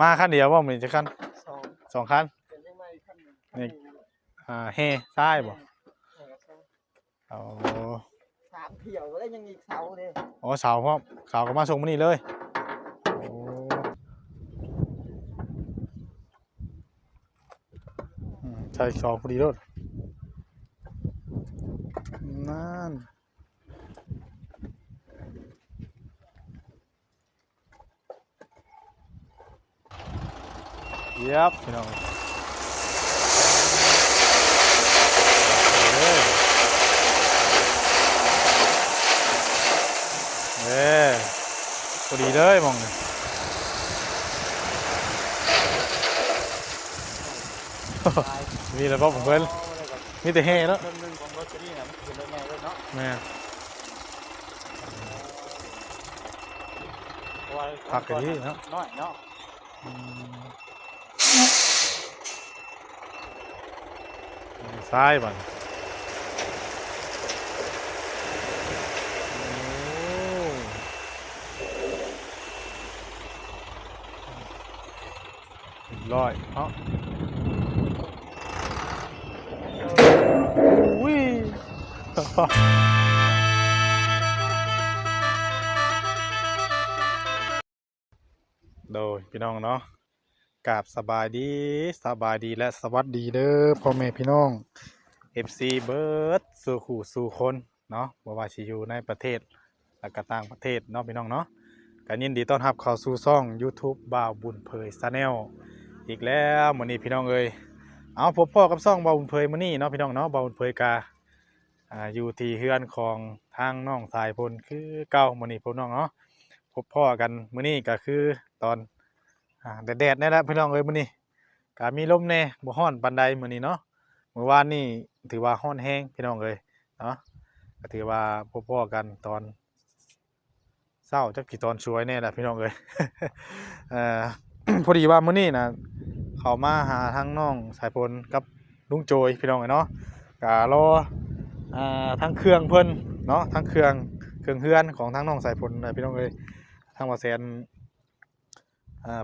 มาคันเดียวบ่มีจักคันสอง2คันเป็นยังไงขั้นนี่เฮซ้ายบ่อ๋อ3 เที่ยวแล้วยังอีกเสาเลย อ๋อเสาพร้อมเสาก็มาส่งมื้อนี้เลยโอ้ใช่2พอดีโลดนั่นยับพี่น้องพอดีเลยมองนี่มีแล้วบ่ผมเพิ่นมีแต่เฮแล้วเรื่องนึงของรถนี่นะมันเป็นยังไงเลยเนาะแม่ผั ผั กกันที่เนาะ น้อยเนาะซ้ายบ่ร้อยเนาะอุ้ยโดยพี่น้องเนาะกราบสบายดีและสวัสดีเด้อพ่อแม่พี่น้อง FC เบิร์ดสู่ขู่สู่คนเนาะบ่ว่าสิอยู่ในประเทศและก็ต่างประเทศเนาะพี่น้องเนาะก็ยินดีต้อนรับเข้าสู่ช่อง YouTube บ่าวบุญเผย Channel อีกแล้วมื้อนี้พี่น้องเอ้ยเอาพบพ่อกับช่องบ่าวบุญเผยมื้อนี้เนาะพี่น้องเนาะบ่าวบุญเผยกาอยู่ที่เฮือนของทางน้องสายพลคือเก่ามื้อนี้พี่น้องเนาะพบพ่อกันมื้อนี้ก็คือตอนแดดๆนี่แหละพี่น้องเอ้ยมื้อนี้ก็มีลมแน่บ่ร้อนปานใดมื้อนี้เนาะเมื่อวานนี่ถือว่าร้อนแฮงพี่น้องเอ้ยเนาะก็ถือว่าพบพ่อกันตอนเช้าจักกี่ตอนสวยแน่ล่ะพี่น้องเอ้ย พอดีว่ามื้อนี้น่ะเขามาหาทางน้องสายพลกับลุงโจยพี่น้องเอ้ยเนาะก็รอทั้งเครื่องเพิ่นเนาะทั้งเครื่องเฮือนของทางน้องสายพลน่ะพี่น้องเอ้ยทางว่าแสน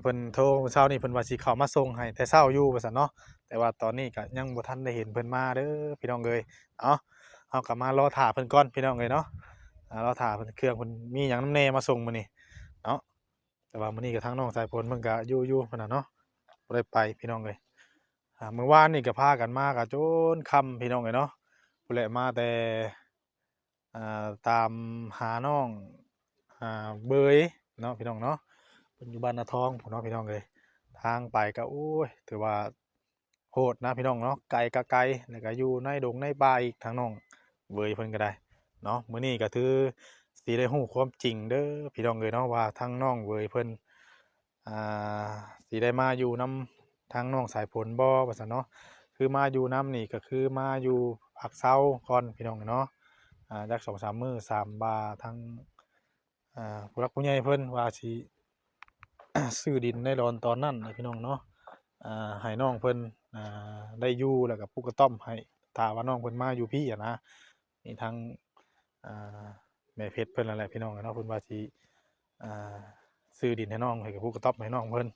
เพิ่นโทรเมื่อเช้านี้เพิ่นว่าสิเข้ามาส่งให้แต่เช้าอยู่ว่าซั่นเนาะแต่ว่าตอนนี้ก็ยังบ่ทันได้เห็นเพิ่นมาเด้อพี่น้องเอ้ยเนาะเฮาก็มารอท่าเพิ่นก่อนพี่น้องเอ้ยเนาะรอท่าเพิ่นเครื่องเพิ่นมีหยังนำแน่มาส่งมื้อนี้เนาะแต่ว่ามื้อนี้ก็ทางน้องสายพลเพิ่นก็อยู่พุ่นน่ะเนาะบ่ได้ไปพี่น้องเอ้ยมื้อวานนี่ก็พากันมาก็จนค่ำพี่น้องเอ้ยเนาะพู้นแหละมาแต่ตามหาน้องเบยเนาะพี่น้องเนาะเพิ่นอยู่บ้านนาทองพุ่นเนาะพี่น้องเอ้ยทางไปก็โอ้ยถือว่าโหดนะพี่น้องเนาะไกลก็ไกลแล้วก็อยู่ในดงในป่าอีกทางน้องเบยเพิ่นก็ได้เนาะมื้อนี้ก็ถือสิได้ฮู้ความจริงเด้อพี่น้องเอ้ยเนาะว่าทางน้องเบยเพิ่นอ่าสิได้มาอยู่นำทางน้องสายฝนบ่ว่าซั่นเนาะคือมาอยู่นำนี่ก็คือมาอยู่พักเช้าก่อนพี่น้องเนาะจัก2-3มื้อ3บ่าทางผู้หลักผู้ใหญ่เพิ่นว่าสิ ซื้อดินในดอนตอนนั้นนะพี่น้องเนาะให้น้องเพิ่นได้อยู่แล้วก็ปลูกกระท่อมให้ถ้าว่าน้องเพิ่นมาอยู่พี่อะนะนี่ทางอ่าแม่เพชรเพิ่นนั่นแหละพี่น้องอะเนาะเพิ่นว่าสิอ่าซื้อดินให้น้องให้กับปลูกกระท่อมให้น้องเพิ่น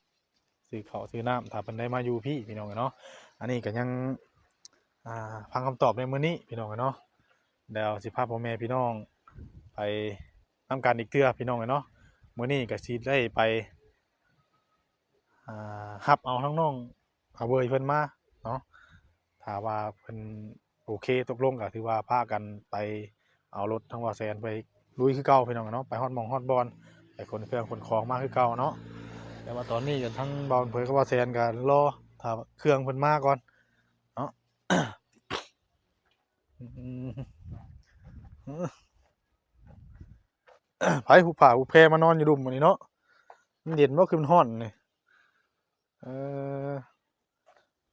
ซื้อข้าวซื้อน้ำถ้าเพิ่นได้มาอยู่พี่พี่น้องอะเนาะอันนี้ก็ยังฟังคำตอบในมื้อนี้พี่น้องอะเนาะเดี๋ยวสิพาพ่อแม่พี่น้องไปนำกันอีกเทื่อพี่น้องอะเนาะมื้อนี้ก็สิได้ไป รับเอาทั้งน้องเอาเบยเพิ่นมาเนาะถ้าว่าเพิ่นโอเคตกลงก็ถือว่าพากันไปเอารถทั้งว่าแสนไปลุยคือเก่าพี่น้องเนาะไปฮอดหม้องฮอดบอนไปขนเครื่องขนของมาคือเก่าเนาะแต่ว่าตอนนี้ก็ทั้งเบาเผยกับว่าแสนก็รอถ้าเครื่องเพิ่นมาก่อนเนาะ ไผผู้ผ่าผู้แพมานอนอยู่ดุมมื้อนี้เนาะมันเย็นบ่คือมันร้อนนี่เออ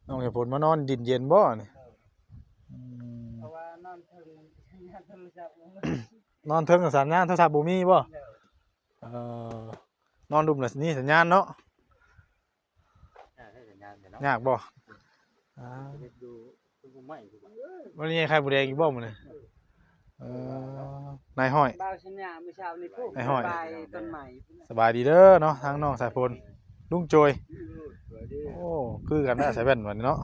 น้องเหตุผลมานอนดินเย็นบ่นี่เพราะว่านอนถึงงานโทรศัพท์นอนเทิงกับสัญญาณโทรศัพท์บ่มีบ่เอ่อนอนดุมแล้วนี่สัญญาณเนาะยากบ่ดูดูไม่ดูวันนี้ใครบ่แดงอีกบ่มื้อนี้เอ่นายห้อยบ้านสัญญาเมื่อเช้านี่พูดนายห้อยไปต้นใหม่สบายดีเด้อเนาะทางน้องสายฝน ลุงโจย สวยดี โอ้คือกันนะใส่แว่นวันนี้เนาะ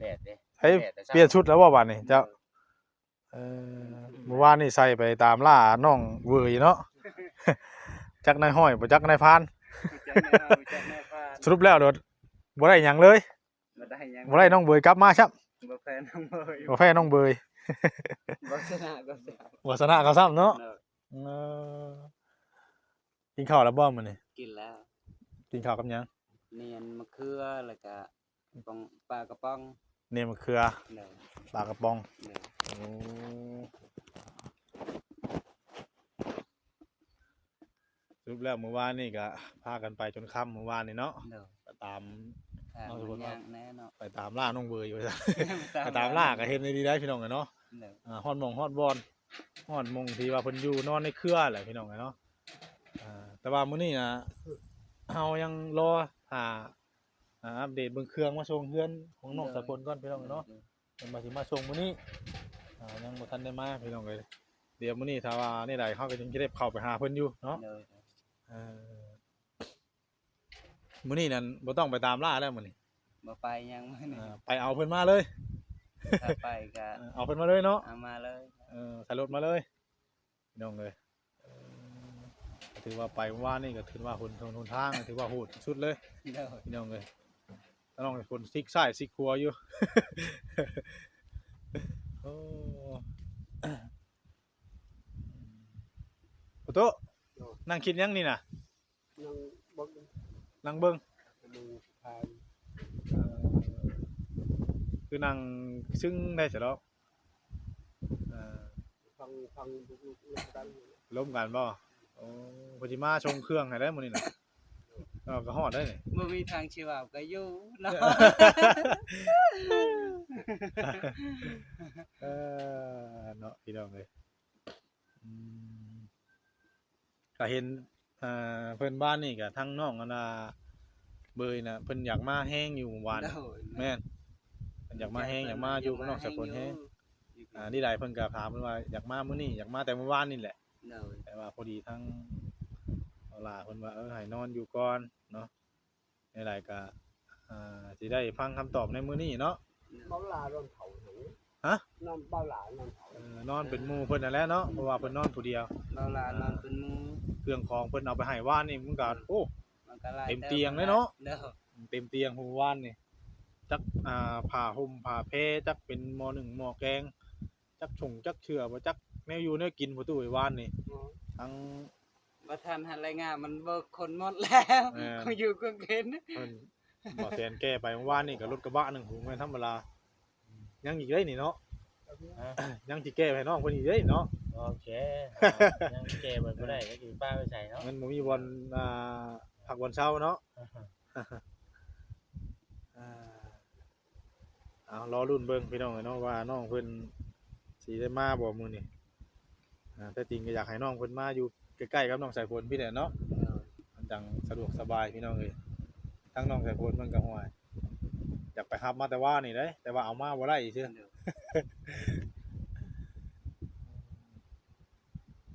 แดดเด้ เฮ้ยเปลี่ยนชุดแล้วว่าวันนี้เจ้าเมื่อวานนี่ใส่ไปตามล่าน้องเวยเนาะ จักนายห้อยบ่จักนายพราน จักแม่ฟ้า สรุปแล้วโดดบ่ได้หยังเลย บ่ได้หยัง บ่ได้น้องเบยกลับมาครับ บ่แพ้น้องเบย บ่แพ้น้องเบย บ่ชนะก็ชนะ บ่ชนะเขาซ้ำเนาะ เนอะ เออกินข้าวแล้วบ่มื้อนี้ กินแล้ว กินข้าวกับหยัง เนียนมะเขือแล้วก็ปลากระป๋อง เนี่ยมะเขือ เด้อ ปลากระป๋อง เด้อ โอ้สรุปแล้วเมื่อวานนี่ก็พากันไปจนค่ำเมื่อวานนี่เนาะ เด้อ ไปตาม ทางมันย่างแน่เนาะ ไปตามล่าน้องเบยอยู่ซะ ไปตามล่าก็เห็นได้ดีได้พี่น้องเนาะ เด้อ ฮอดหมองฮอดบอนฮอดหมองที่ว่าเพิ่นอยู่นอนในเครือแหละพี่น้องเนาะแต่ว่ามื้อนี้นะเฮายังรอหาอัปเดตเบิ่งเครื่องมาส่งเฮือนของน้องสะพลก่อนพี่น้องเนาะเพิ่นมาสิมาส่งมื้อนี้ยังบ่ทันได้มาพี่น้องเอ้ยเดี๋ยวมื้อนี้ถ้าว่านี่ได้เฮาก็ยังสิได้เข้าไปหาเพิ่นอยู่เนาะ เด้อ มื้อนี้นั่นบ่ต้องไปตามล่าแล้วมื้อนี้ บ่ไปยังมื้อนี้ ไปเอาเพิ่นมาเลย ถ้าไปก็ เอาเพิ่นมาเลยเนาะ เอามาเลย ใส่รถมาเลยพี่น้องเลยถือว่าไปว่านี่ก็ถือว่าหนทางถือว่าโหดสุดเลย เด้อ พี่น้องเลยแล้วน้องคนซิกซ้ายซิกขวาอยู่ โอ้ปุโตะนั่งคิดยังนี่น่ะ ยังบ่ นั่งเบิ่ง ดูทาง คือนั่งซึ้งได้เสียแล้วฟังลูกๆกัน ล้มกันบ่โอ้พอดีมาชงเครื่องให้ได้มื้อนี้น่ะก็ฮอดได้นี่ บ่มีทางชีวาก็อยู่เนาะ เนาะพี่น้องเลยก็เห็นเพิ่นบ้านนี่ก็ทั้งน้องอันน่ะเบยน่ะเพิ่นอยากมาแห้งอยู่เมื่อวาน เด้อ แม่นเพิ่นอยากมาแห้งอยากมาอยู่กับน้องสะพลแห้งนี่หลายเพิ่นก็ถามเพิ่นว่าอยากมามื้อนี้อยากมาแต่เมื่อวานนี่แหละ เด้อ แต่ว่าพอดีทั้งเอาล่ะเพิ่นว่าให้นอนอยู่ก่อนเนาะนี่หลายก็สิได้ฟังคำตอบในมื้อนี้เนาะ เบาหลานอนเผาหนู ฮะ นอนเบาหลานอนเผาน อนเป็นหมู่เพิ่นนั่นแหละเนาะเพราะว่าเพิ่นนอนผู้เดียว เบาหลานอนเป็นหมู่ เครื่องของเพิ่นเอาไปให้ว่านนี่มันก็โอ้ มันก็หลาย เต็มเตียงเลยเนาะ เด้อ เต็มเตียงหูว่านนี่จักผ้าห่มผ้าเพจักเป็นหม้อหนึ่งหม้อแกงจักชงจักเชื่อบ่จักแนวอยู่แนวกินผู้ตู้ไอ้ว่านนี่ทั้ง บ่ทันหันรายงานมันเบิกคนหมดแล้ว เขาอยู่ก็เกิน เพิ่นบ่แซนแก้ไปเมื่อวานนี่ก็รถกระบะหนึงหูแม่นธรรมดายังอีกเด้นี่เนาะยังสิแก้ให้น้องเพิ่นอีกเด้เนาะ โอเคยังเกมมันบ่ได้ก็คือป้าไปใส่เนาะ มันบ่มีวันพักวันเช้าเนาะ เอารอรุ่นเบิ่งพี่น้องเนาะว่าน้องเพิ่นสิได้มาบ่มื้อนี้แต่จริงก็อยากให้น้องเพิ่นมาอยู่ใกล้ๆกับน้องสายฝนพี่แหละเนาะมันจังสะดวกสบายพี่น้องเอ้ยทั้งน้องสายฝนมันก็ห่วยอยากไปรับมาแต่ว่านี่เด้แต่ว่าเอามาบ่ได้ซื่อ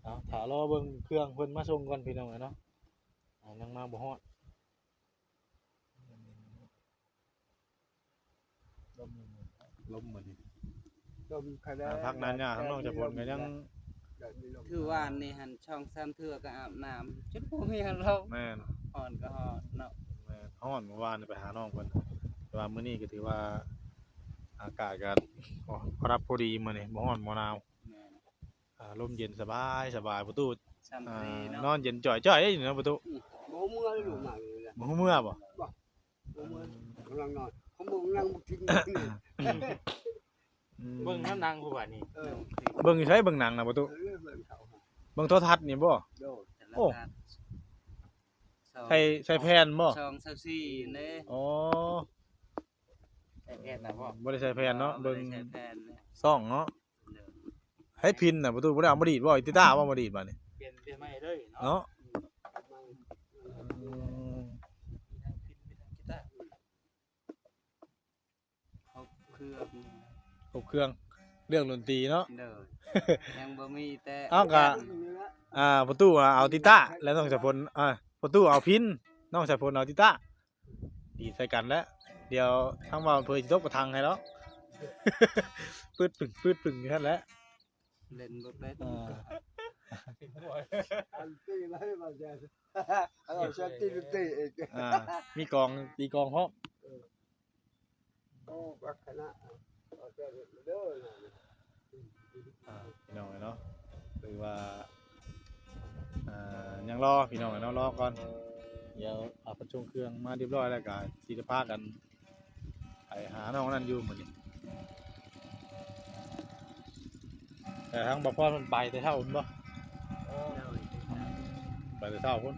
เอาถ้ารอเบิ่งเครื่องเพิ่นมาส่งก่อนพี่น้องเอ้ยเนาะยังมาบ่ฮอดลมเหมือน ลมคะแนน พักนั้นเนี่ยทั้งน้องสายฝนก็ยัง คือว่านนี่หันช่อง3เทื่อก็อาบน้ำจนบ่มีหันลม แม่น อ่อนก็ฮ้อนเนาะ ฮ้อนเมื่อวานไปหาน้องเพิ่นแต่ว่ามื้อนี้ก็ถือว่าอากาศก็พอรับพอดีมื้อนี้บ่ฮ้อนบ่หนาว แม่น ลมเย็นสบายประตู ซ้ำทีเนาะ นอนเย็นจ่อยๆนี่เนาะประตู บ่เมื่ออยู่มาเลยนะ บ่เมื่อบ่ บ่เมื่อกำลังนอนผมบ่นั่งบ่ทิ้งนี่ เบิ่งน้ำนางผู้ว่านี่ เบิ่งอยู่ไสเบิ่งหนังน่ะประตู เรื่องเบิ่งเขา เบิ่งโทรทัศน์นี่บ่ โดด แต่ละ โอ้ นัด ใช้แผ่นบ่ ช่อง24เด้ อ๋อ ใส่แค่น่ะบ่ บ่ได้ใช้แผ่นเนาะเบิ่ง ใช้แผ่นเด้ ซ่องเนาะให้พินน่ะประตูบ่ได้เอามาดีดบ่อีติต้าบ่มาดีดบัดนี้ เปลี่ยนใหม่เลยเนาะ เนาะ เขาเครื่อง ครบเครื่องเรื่องดนตรีเนาะ เด้อยังบ่มีแต่ เอากะ ประตูเอาติต้าแล้วต้องจะพล ประตูเอาพินน้องสายพลเอาติต้าดีดใส่กันแล้วเดี๋ยวทั้งว่าอำเภอสิตกกระทังให้แล้ว ปืดปึ่งอยู่นั่นแหละ เล่นบ่ได้ อ่า อันตีไล่มาแจ้เอาเส้นตีตีเอง อ่ามีกองตีกองพร้อม โอ้บักขนาดเอาเส้นเด้อ พี่น้องเนาะหรือว่ายังรอพี่น้องเนาะรอก่อนเดี๋ยวเอาประชุมเครื่องมาเรียบร้อยแล้วก็สิจะพากันไปหาน้องนั่นอยู่มื้อนี้แต่ทางบ่พอมันไปแต่เท่าพุ่นบ่ไปแต่เท่าพุ่น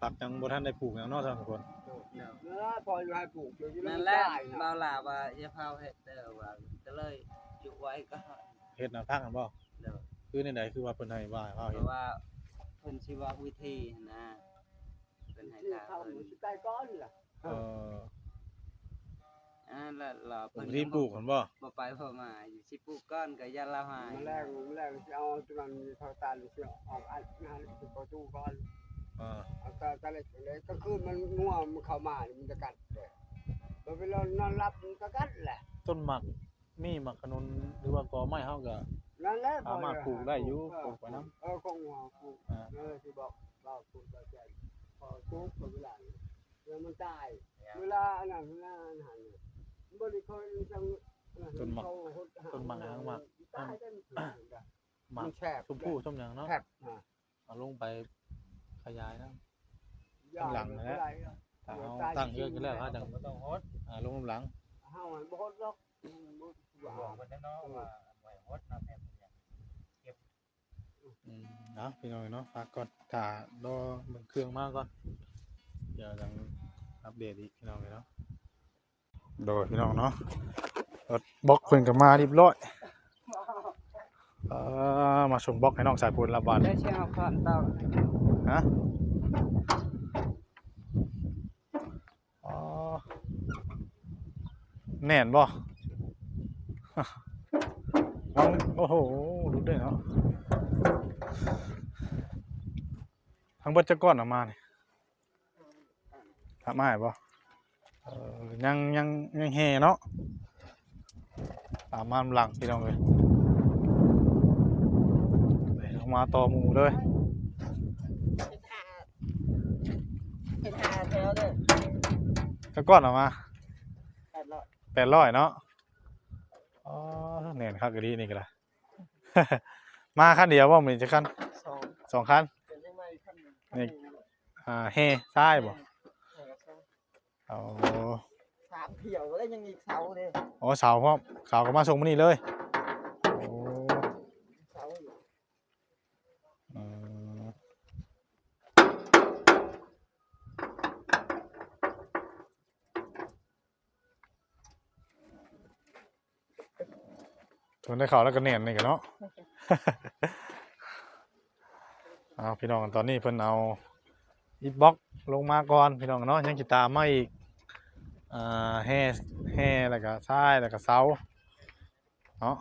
ตักยังบ่ทันได้ปลูกหยังเนาะท่านผู้ชม พออยู่ให้ปลูกอยู่ นั่ นั่ น น แห แห ละ ละ บ่าวหลาว่าอย่าเผาเฮ็ดเด้อว่าก็เลยจุไว้ก็ เฮ็ดแนวทางกันบ่ เด้อ คือในใดคือว่าเพิ่นให้ว่าให้ เพ เฮ็ด ราะว่าเพิ่นสิว่าวิธีนะเพิ่นให้ ที่ ตาม เข้า เพิ่น มือใต้ก้อนล่ะ เออ แล้วเรา ปลู เพิ่ ก น ที่ปลูกกันบ่ บ่ไปบ่มาอยู่สิปลูกก้อนก็อย่าละหาย มาแรกจะเอาตัวนั้นเท่าตาเลยออกอัดงานประตูก้อน เออ เอาตาเล็กเลยก็คือมันง่วงมันเข้ามามันจะกัดเลยมันเวลานอนรับมันก็กัดแหละ ต้นหมักมีหมักขนุนหรือว่ากอไม้เฮาก็ นั่นแหละ สามารถปลูกได้อยู่ปลูกไว้นำ คงหัวปลูกที่บอกเราปลูกเราใจพอปลูกเวลามันตายเวลาอันนั้นเวลาอาหารบริโภคจัง ต้นหมักหางหมัก ตายได้ หมัก แฉบ ชมพู่ชมหยังเนาะ แฉบ เอาลงไปขยายนะ ถ้าเอา ถ้าเอาตั้งเฮือนกันแล้วเฮาจัง บ่ต้องโฮด ลงน้ำหลัง เฮาบ่ฮดหรอก บอกเพิ่นเนาะว่าไว้โฮดนะแม่นเนี่ย เนาะพี่น้องเนาะฝากก่อนถ้ารอเบิ่งเครื่องมาก่อนเดี๋ยวจังอัปเดตอีกพี่น้องเนาะโดยพี่น้องเนาะรถบล็อกเพิ่นก็มาเรียบร้อยมาส่งบล็อกให้น้องสายพลละบาท ได้เชียงเอาความเต้า ฮะอ๋อแน่นบ่ โอ้โหรู้ได้เนาะทั้งเบิดจะก้อนออกมาเนี่ยทำมาให้บ่ยังแห่เนาะตามมาหลังพี่น้องเลยลงมาต่อหมู่เลย เป็นหาแถวเด้อ จะก้อนออกมา 800 800เนาะอ๋อเน่นคักกะดีนี่ก็ละ มาคันเดียวบ่มันจะคัน 2 2คัน เป็นจังได๋คั่น นี่แห่ซ้ายบ่เอา 3เที่ยวแล้วยังอีกเสาเด้อ อ๋อเสาพร้อมเสาก็มาส่งมื้อนี้เลยโอ้ เสาอยู่ อืมทนได้ข่าวแล้วก็เน่นนี่กันเนาะ เอาพี่น้องตอนนี้เพิ่นเอาอิฐบล็อกลงมาก่อนพี่น้องเนาะยังสิตามมาอีกแห่แล้วก็ทรายแล้วก็เสาเนาะ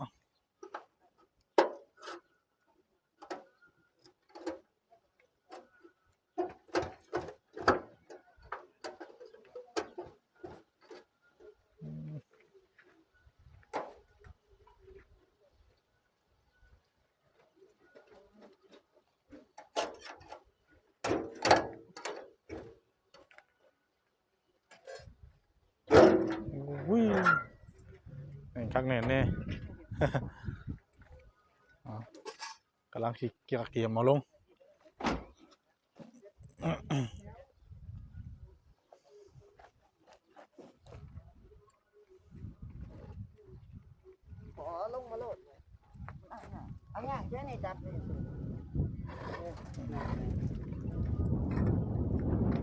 อุ้ยนี่คักแน่นแน่ เอากำลังสิเกี่ยมมาลง ขอลงมาโลดเอาอย่างเจ้านี่จับนี่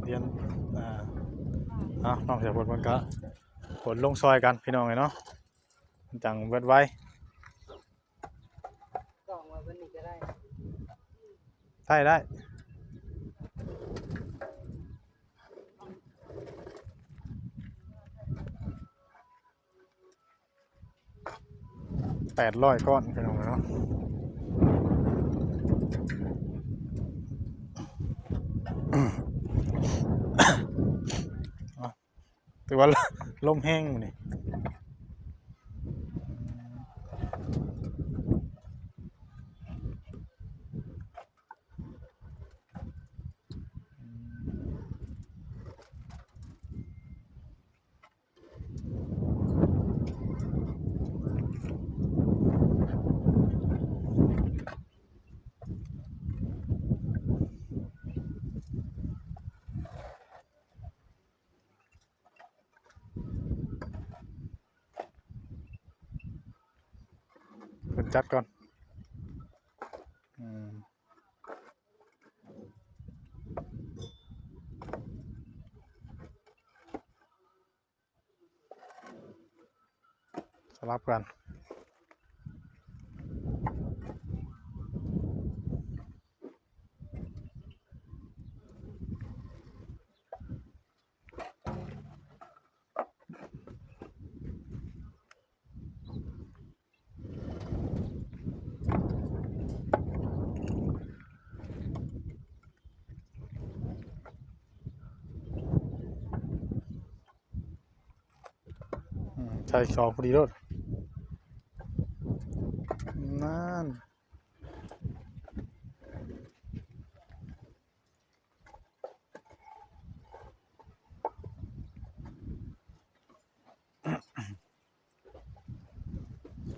เรียนน้องเสียผลมันก็ผลลงซอยกันพี่น้องไงเนาะมันจังเบิดไว้ กล่องว่าวันนี้ก็ได้ ได้ 800ก้อนพี่น้องเนาะถือว่าลมแห้งนี่เป็นจัดก่อนสลับกันใช่สองพอดีรถนั่น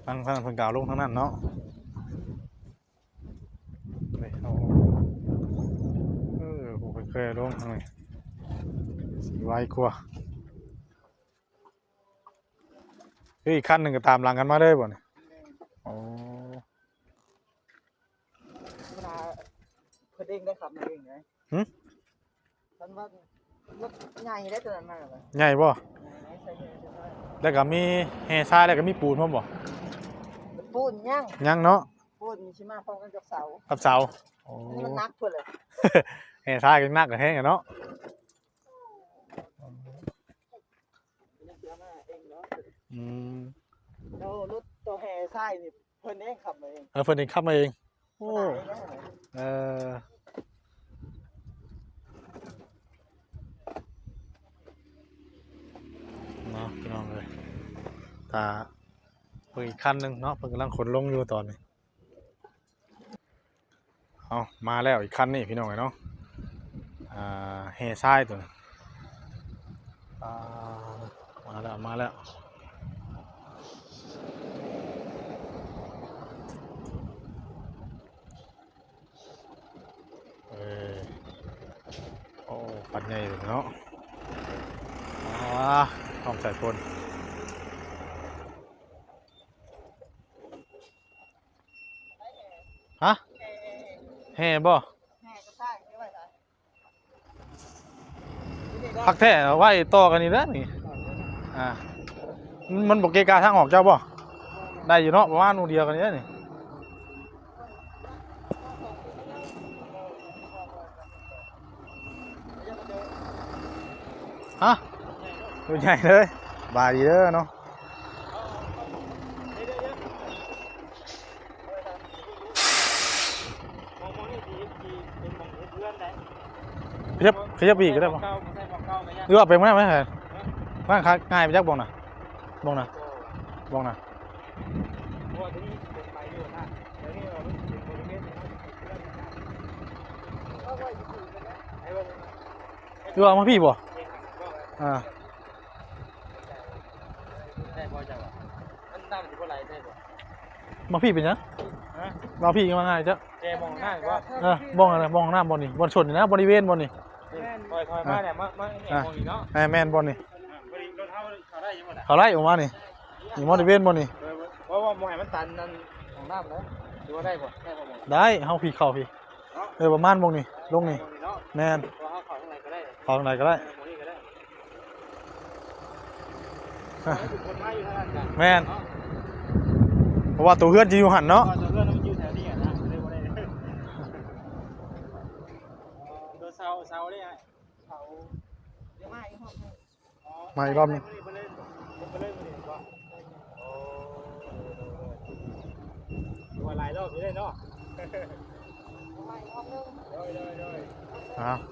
ทางเพิ่งกล่าวลงทางนั้นเนาะไปเอาผมเคยลงทางนี้สีไว้กว่าอีกขั้นหนึ่งก็ตามหลังกันมาเลยบ่เนี่ยโอ้ เวลาเพิ่นเองได้ขับมาเองไงท่านว่ารถใหญ่ได้ตัวนั้นมากเลย ใหญ่บ่ ใส่เงินใส่ แล้วก็มีแห่ทรายแล้วก็มีปูนพร้อมบ่ ปูนย่าง ยังเนาะ ปูนมีชิมาพร้อมกันกับเสา กับเสาโอ้ มันนักเพิ่นเลย แห่ทรายก็นักก็แห้งกันเนาะ เสียมาเองเนาะ อืม แล้วรถตัวแห่ใช่นี่เพิ่นเองขับมาเอง เพิ่นเองขับมาเองโอ้ เออเนาะพี่น้องเลยตาเพิ่งอีกคันหนึ่งเนาะเพิ่งกำลังขนลงอยู่ตอนนี้เอามาแล้วอีกคันนี่พี่น้องเนาะแห่ทรายตัวนี้มาแล้วโอ้ปัดใหญ่เลยเนาะต้องใส่คนฮะแห่บ่ แห่ก็ใช่ไม่ไหวใช่ พักแท้ไว้ต่อกันนี่เด้อนี่มันบอกเกกาทางออกเจ้าบ่ได้อยู่เนาะประมาณนู่นเดียวกันนี่เด้อนี่ฮะตัวใหญ่เลยบายดีเด้อเนาะขยับอีกก็ได้ป่ะหรือว่าเป็นไม่ได้ไหมเหรอว่างง่ายไปจักบ้องนะบ้องนะหรือว่ามาพี่บ่ได้พอจังมันตามสิบ่ไหลได้บ่ มาพี่เป็นยังมาพี่มาง่ายจ้ะ แกมองหน้าว่า บ้องอะไรบ้องหน้าบอลนี่บอลชนนี่นะบริเวณบอลนี่ คอยมาเนี่ยมาเห็นมองอีกเนาะ แมนบอลนี่ บริรถเขาได้ยังไง เขาไล่ออกมานี่นี่บริเวณบอลนี่ เพราะว่ามองให้มันตันนั่นของน้ำแล้วดูว่าได้บ่ได้บ่ ได้เฮาพี่เข้าพี่ประมาณบงนี่ลงนี่แมน ว่าเขาข้างในก็ได้ เข้าข้างในก็ได้ มองนี่ก็ได้คนมาอยู่ทางนั้นกัน แมนเพราะว่าตัวเพื่อนจะอยู่หันเนาะ ตัวเพื่อนมันอยู่แถวนี้นะเลยบ่ได้ตัวเสาได้ไงเสาเดี๋ยวมาอีกห้อง มาอีกรอบนึง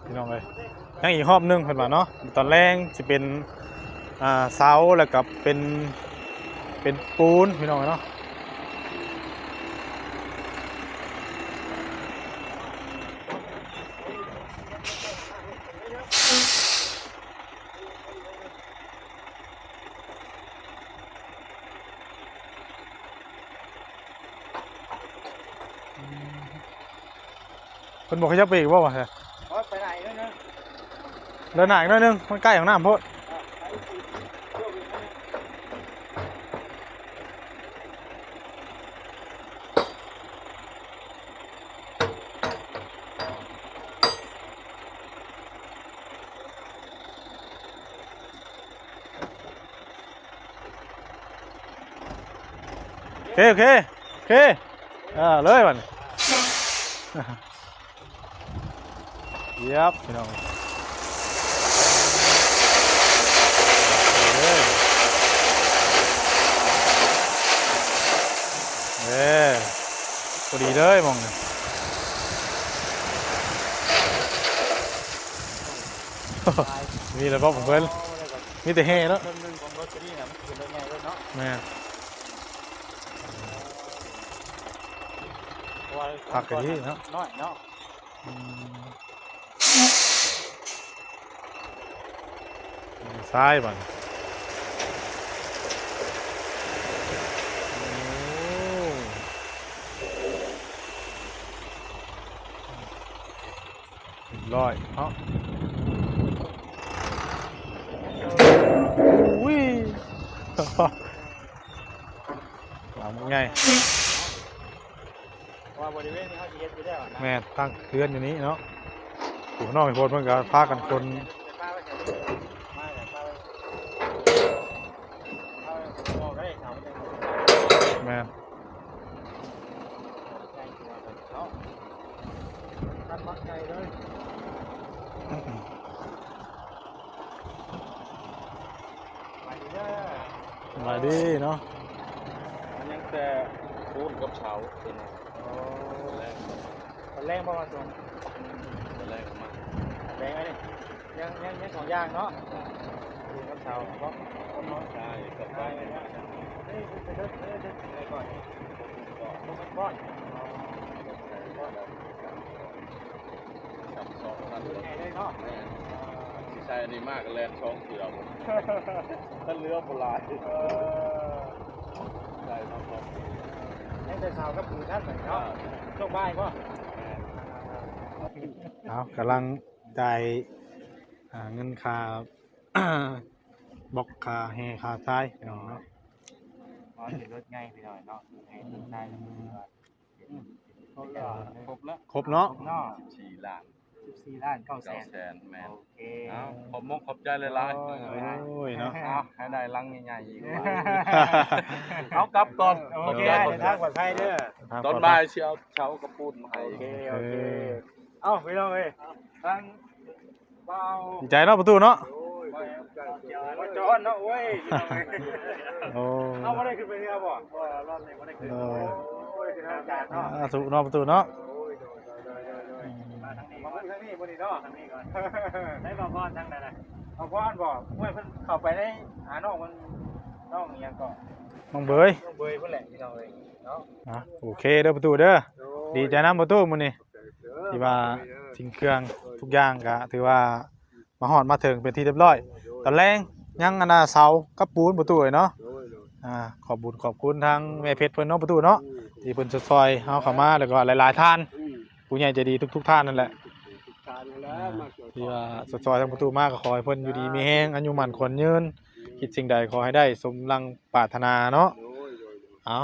พี่น้องเลยยังอีกรอบหนึงเพิ่นว่าเนาะตอนแรกสิเป็นเสาแล้วก็เป็นปูนพี่น้องเนาะเพิ่นบอกให้ยับไปอีกบ่วะฮะ ไปไหนด้วยนะ เดินหน้าอีกหน่อยนึงมันใกล้ของน้ำโพดโอเคเลยมันเย็บพี่น้องพอดีเลยมองเนี่ยมีแล้วพ่อผมเพิ่นมีแต่เฮ่แล้ว เรื่องหนึ่งของรถคันนี้นะมันเป็นรถไงด้วยเนาะ แม่ เพราะว่า ผักกันที่เนาะ น้อยเนาะ ซ้ายบ้านร้อยเนาะอุ้ยหลังไง ว่าบริเวณนี้เขาจะเย็ดไปได้หรอนะ แม่ตั้งเพื่อนอยู่นี้เนาะอยู่ข้างนอกมีคนเพิ่งก็พากันคน ป้าไปไหนมาเลยป้าไปบอกได้เขาไม่ได้ แม่ ใจตัวเนาะทันมักใจเลย มาดีเด้อ มาดีเนาะ มันยังแต่พูดกับเช้าเป็นตอนแรกประมาณตรงตอนแรกมาแรงไหมนี่ยังสองอย่างเนาะพูดกับเช้าเพราะคนน้อยใช่กับได้ไหมเนี่ยเฮ้ยไปเดินไปก่อนลงไปก่อน กับสองคัน ไงได้เนาะ ที่ใช้อันนี้มากก็แลนช่องเสือหมดถ้าเรือโบราณใช่ครับผม ยังแต่เช้าก็คือท่านเหมือนเนาะช่วงบ่ายป่ะ เอากำลังจ่ายเงินค่า บล็อกค่าแห่ค่าทรายพี่น้องเนาะ อ๋อเห็นรถง่ายไปหน่อยเนาะเห็นรถได้แล้วครบแล้ว ครบเนาะ เนาะ 14 ล้าน 14 ล้าน9 แสน 9 แสนแมน โอเค เอาขอบใจเลยล่ะ โอ้ยเนาะ เอาให้ได้ลังใหญ่ๆอีกเอากลับก่อน โอเคเดินทางปลอดภัยเด้อ ตอนบ่ายเชียวเช้ากระปุ้นมาให้ โอเคเอ้าไปลองเลยทางเบา ดีใจเนาะประตูเนาะ มาจอนเนาะโอ้ย โอ้ เอาไม่ได้ขึ้นไปเรือบ่รอบนี้ไม่ได้ขึ้นโอ้ยขึ้นทางการเนาะ สุเนาะประตูเนาะ มาทางนี้มาทางนี้บนนี้เนาะทางนี้ก่อนได้บ่พรทางไหนเอาพรบ่เมื่อเพิ่นเข้าไปได้หาน้องมันน้องยังก็ น้องเบย น้องเบยเพิ่นแหละพี่น้องเอ้ยเนาะ โอเคเด้อประตูเด้อดีใจน้ำประตูมื้อนี้ที่ว่าทิ้งเครื่องทุกอย่างก็ถือว่ามาฮอดมาถึงเป็นที่เรียบร้อยตอนแรกยังอันน่ะเสากับปูนประตูเนาะขอบบุญขอบคุณทางแม่เพชรเพิ่นเนาะประตูเนาะที่เพิ่นซอยเฮาเข้ามาแล้วก็หลายๆท่านผู้ใหญ่ใจดีทุกท่านนั่นแหละที่ว่าซอยทางประตูมาก็ขอให้เพิ่นอยู่ดีมีแฮงอายุมั่นขวัญยืนคิดสิ่งใดขอให้ได้สมดังปรารถนาเนาะ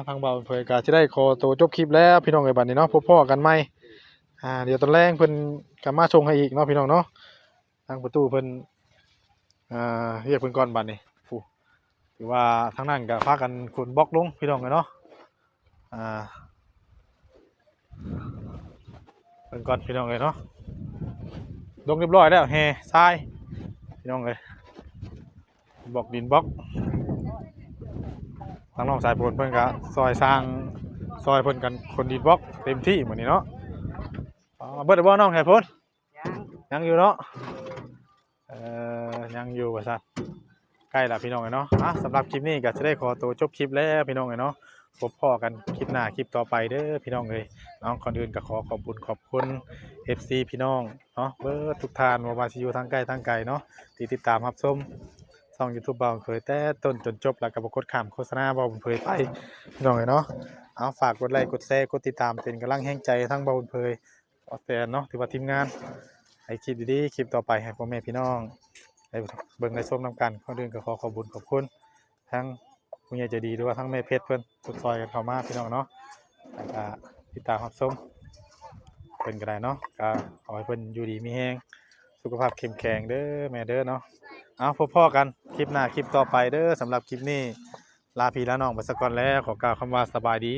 ทางเบาเผยก็สิได้ขอตัวจบคลิปแล้วพี่น้องเอ้ยบัดนี้เนาะพบพ้อกันใหม่เดี๋ยวตอนแรกเพิ่นก็มาส่งให้อีกเนาะพี่น้องเนาะทางประตูเพิ่นเรียกเพิ่นก่อนบัดนี้ถือว่าทางนั้นก็พากันขนบล็อกลงพี่น้องกันเนาะเพิ่นก่อนพี่น้องเลยเนาะลงเรียบร้อยแล้วแห่ทรายพี่น้องเลยบล็อกดินบล็อกทางน้องสายฝนเพิ่นก็ซอยสร้าง ซอยเพิ่นกันคนดีดบล็อกเต็มที่มื้อนี้เนาะอ๋อเบิดแล้วบ่น้องไข่พุ่น ยัง ยังอยู่เนาะยังอยู่ว่าซั่นใกล้แล้วพี่น้องเอ้ยเนาะสำหรับคลิปนี้ก็จะได้ขอตัวจบคลิปแล้วพี่น้องเอ้ยเนาะพบพ้อกันคลิปหน้าคลิปต่อไปเด้อพี่น้องเอ้ยน้องก่อนอื่นก็ขอขอบคุณ FC พี่น้องเนาะเบิดทุกท่านบ่ว่าสิอยู่ทางใกล้ทางไกลเนาะที่ติดตามรับชมช่อง YouTube บ่าวเผยแต่ต้นจนจบแล้วก็บ่กดข้ามโฆษณาบ่าวเผยไปพี่น้องเอ้ยเนาะเอาฝากกดไลค์กดแชร์กดติดตามเป็นกำลังแรงใจทั้งบ่าวเผยออสเตรเนาะถือว่าทีมงานให้คลิปดีๆคลิปต่อไปให้พ่อแม่พี่น้องได้เบิ่งได้ชมนํกันก่อนอื่นก็ขอขอบคุณทั้งผู้ใหญ่ใจดีด้วยว่าทั้งแม่เพชรเพิ่นสุดซอยกันเข้ามาพี่น้องเนาะแล้วก็ติดตามรับชมเพิ่นก็ได้เนาะก็ขอให้เพิ่นอยู่ดีมีแรงสุขภาพเข้มแข็งเด้อแม่เด้อเนาะเอาพบพ้อกันคลิปหน้าคลิปต่อไปเด้อสำหรับคลิปนี้ลาพี่ลาน้องไปสักก่อนแล้วขอกล่าวคำว่าสบายดี